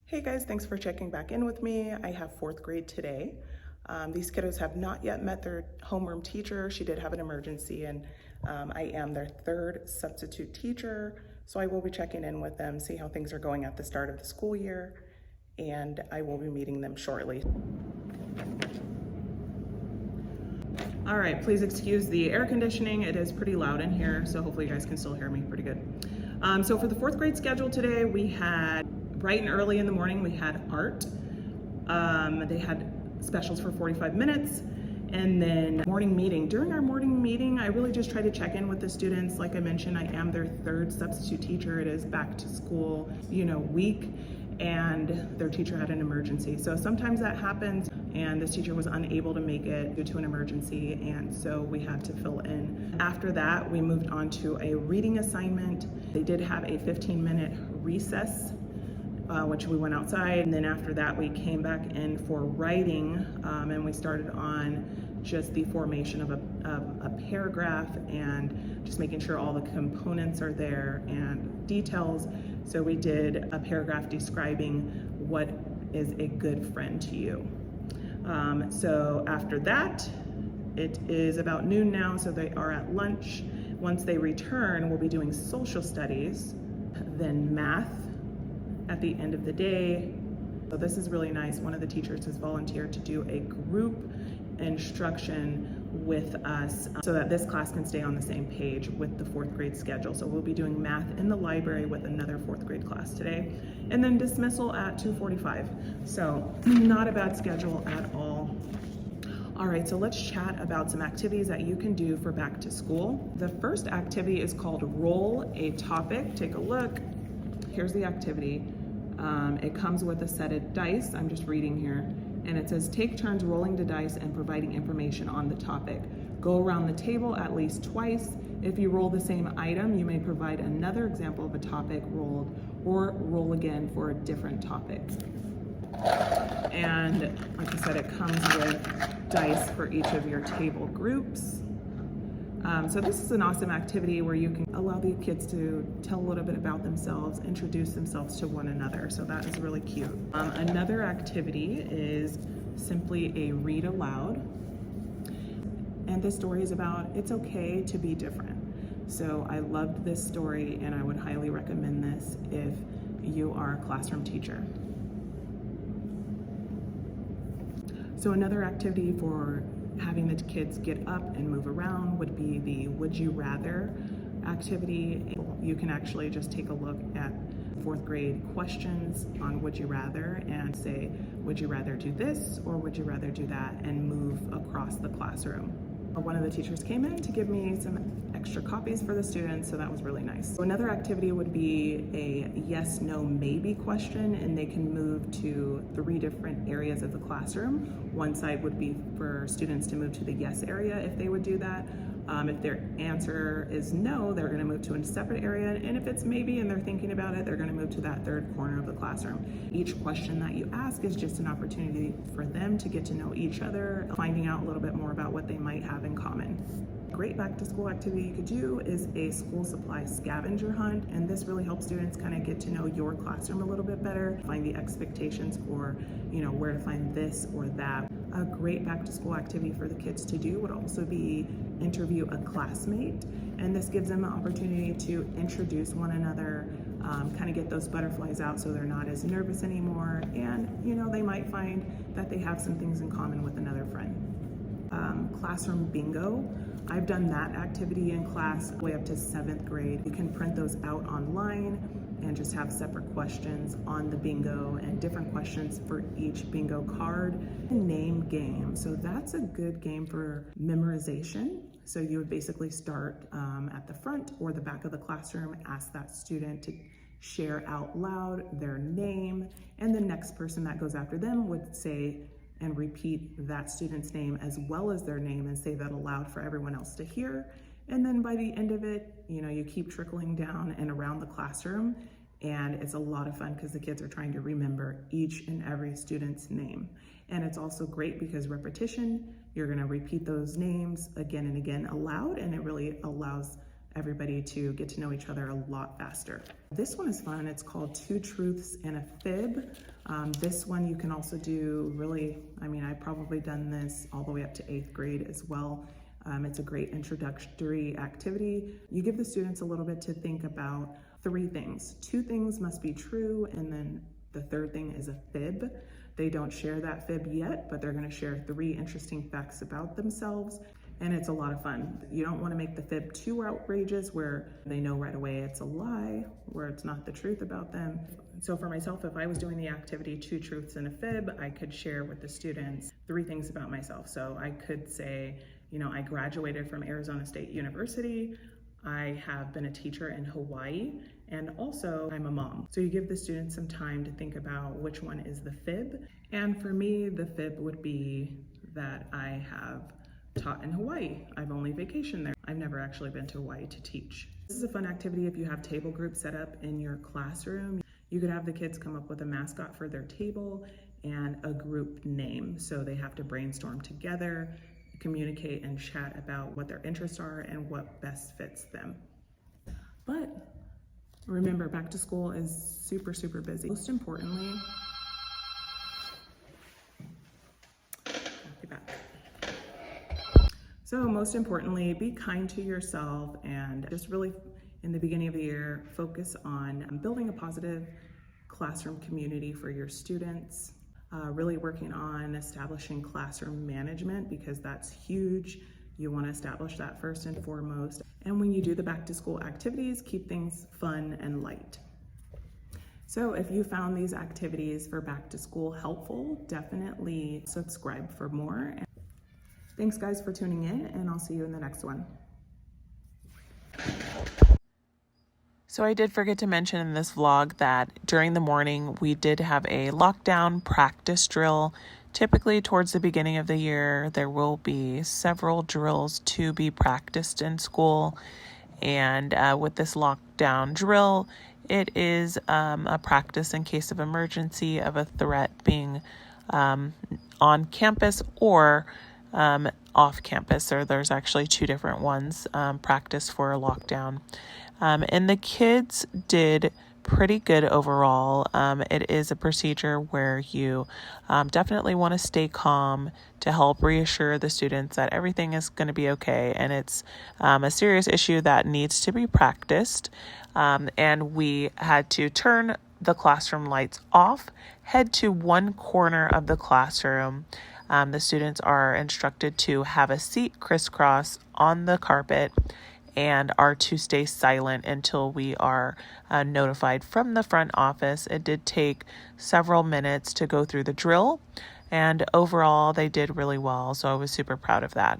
Hey guys, thanks for checking back in with me. I have fourth grade today. These kiddos have not yet met their homeroom teacher. She did have an emergency and I am their third substitute teacher. So I will be checking in with them, see how things are going at the start of the school year, and I will be meeting them shortly. All right, please excuse the air conditioning. It is pretty loud in here, so hopefully you guys can still hear me pretty good. So for the fourth grade schedule today, we had bright and early in the morning, we had art. They had specials for 45 minutes. And then morning meeting. During our morning meeting, I really just try to check in with the students. Like I mentioned, I am their third substitute teacher. It is back to school, week, and their teacher had an emergency. So sometimes that happens, and this teacher was unable to make it due to an emergency, and so we had to fill in. After that, we moved on to a reading assignment. They did have a 15-minute recess, which we went outside, and then after that we came back in for writing, and we started on just the formation of a paragraph and just making sure all the components are there and details. So we did a paragraph describing what is a good friend to you. So after that, it is about noon now, so they are at lunch. Once they return, we'll be doing social studies, then math at the end of the day. So this is really nice. One of the teachers has volunteered to do a group instruction with us so that this class can stay on the same page with the fourth grade schedule. So we'll be doing math in the library with another fourth grade class today. And then dismissal at 2:45. So not a bad schedule at all. All right, so let's chat about some activities that you can do for back to school. The first activity is called Roll a Topic. Take a look. Here's the activity. It comes with a set of dice. I'm just reading here. And it says, take turns rolling the dice and providing information on the topic. Go around the table at least twice. If you roll the same item, you may provide another example of a topic rolled, or roll again for a different topic. And like I said, it comes with dice for each of your table groups. So this is an awesome activity where you can allow the kids to tell a little bit about themselves, introduce themselves to one another. So that is really cute. Another activity is simply a read aloud. And this story is about it's okay to be different. So I loved this story and I would highly recommend this if you are a classroom teacher. So another activity for having the kids get up and move around would be the Would You Rather activity. You can actually just take a look at fourth grade questions on Would You Rather and say, would you rather do this or would you rather do that, and move across the classroom. One of the teachers came in to give me some extra copies for the students, so that was really nice. So another activity would be a yes, no, maybe question, and they can move to 3 different areas of the classroom. One side would be for students to move to the yes area if they would do that. If their answer is no, they're going to move to a separate area, and if it's maybe and they're thinking about it, they're going to move to that 3rd corner of the classroom. Each question that you ask is just an opportunity for them to get to know each other, finding out a little bit more about what they might have in common. A great back to school activity you could do is a school supply scavenger hunt, and this really helps students kind of get to know your classroom a little bit better, find the expectations for, where to find this or that. A great back to school activity for the kids to do would also be interview a classmate, and this gives them an opportunity to introduce one another, kind of get those butterflies out so they're not as nervous anymore, and they might find that they have some things in common with another friend. Classroom bingo. I've done that activity in class way up to 7th grade. You can print those out online and just have separate questions on the bingo and different questions for each bingo card. Name game. So that's a good game for memorization. So you would basically start at the front or the back of the classroom, ask that student to share out loud their name, and the next person that goes after them would say and repeat that student's name as well as their name and say that aloud for everyone else to hear. And then by the end of it, you keep trickling down and around the classroom, and it's a lot of fun because the kids are trying to remember each and every student's name. And it's also great because repetition, you're gonna repeat those names again and again aloud, and it really allows everybody to get to know each other a lot faster. This one is fun. It's called 2 Truths and a Fib. This one you can also do I've probably done this all the way up to 8th grade as well. It's a great introductory activity. You give the students a little bit to think about 3 things. 2 things must be true, and then the 3rd thing is a fib. They don't share that fib yet, but they're going to share 3 interesting facts about themselves, and it's a lot of fun. You don't want to make the fib too outrageous where they know right away it's a lie, where it's not the truth about them. So for myself, if I was doing the activity 2 Truths and a Fib, I could share with the students 3 things about myself. So I could say, I graduated from Arizona State University, I have been a teacher in Hawaii, and also I'm a mom. So you give the students some time to think about which one is the fib. And for me, the fib would be that I have taught in Hawaii. I've only vacationed there. I've never actually been to Hawaii to teach. This is a fun activity if you have table groups set up in your classroom. You could have the kids come up with a mascot for their table and a group name. So they have to brainstorm together, communicate and chat about what their interests are and what best fits them. But remember, back to school is super, super busy. Most importantly, be kind to yourself, and just really in the beginning of the year, focus on building a positive classroom community for your students. Really working on establishing classroom management, because that's huge. You want to establish that first and foremost. And when you do the back to school activities, keep things fun and light. So if you found these activities for back to school helpful, definitely subscribe for more. Thanks guys for tuning in, and I'll see you in the next one. So I did forget to mention in this vlog that during the morning we did have a lockdown practice drill. Typically towards the beginning of the year, there will be several drills to be practiced in school. And with this lockdown drill, it is a practice in case of emergency of a threat being on campus or off campus, or there's actually 2 different ones, practice for a lockdown. And the kids did pretty good overall. It is a procedure where you definitely want to stay calm to help reassure the students that everything is going to be okay, and it's a serious issue that needs to be practiced. And we had to turn the classroom lights off, head to one corner of the classroom. The students are instructed to have a seat crisscross on the carpet and are to stay silent until we are notified from the front office. It did take several minutes to go through the drill, and overall they did really well, so I was super proud of that.